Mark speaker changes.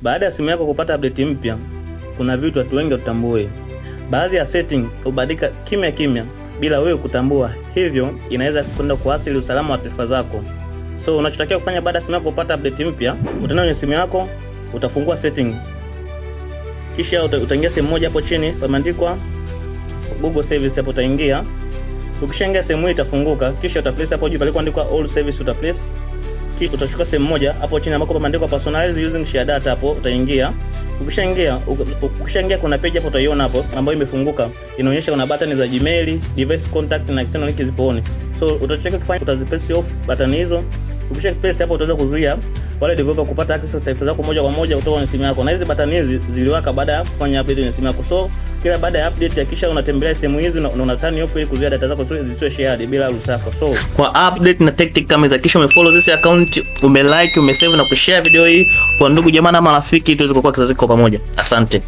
Speaker 1: Baada ya simu yako kupata update mpya, kuna vitu watu wengi watambue. Baadhi ya setting hubadilika kimya kimya bila wewe kutambua, hivyo inaweza kwenda kuathiri usalama wa taarifa zako. So unachotakiwa kufanya baada ya simu yako kupata update mpya, utaenda kwenye simu yako, utafungua setting. Kisha utaingia sehemu moja hapo chini pameandikwa Google Service, hapo utaingia. Ukishaingia sehemu hii itafunguka, kisha utaplace hapo juu palikoandikwa All Service utaplace. Kisha utachukua sehemu moja hapo chini ambako pameandikwa Personalize using share data, hapo utaingia. Ukishaingia kuna page hapo utaiona hapo ambayo imefunguka, inaonyesha kuna button za Gmail, device contact na external link zipo on. So utachoka kufanya, utazipress off button hizo. Ukishapress hapo utaweza kuzuia wale developer kupata access to taarifa zako moja kwa moja kutoka kwenye simu yako. Na hizi button hizi ziliwaka baada ya kufanya update kwenye simu yako. So kila baada ya update hakikisha unatembelea sehemu hizi na una turn off ili kuzuia data zako zisiwe shared bila ruhusa yako. So kwa update na tactic kama hizo, hakikisha umefollow this account, umelike, umesave na kushare video hii kwa ndugu jamaa na marafiki, tuweze kukua kizazi kwa pamoja. Asante.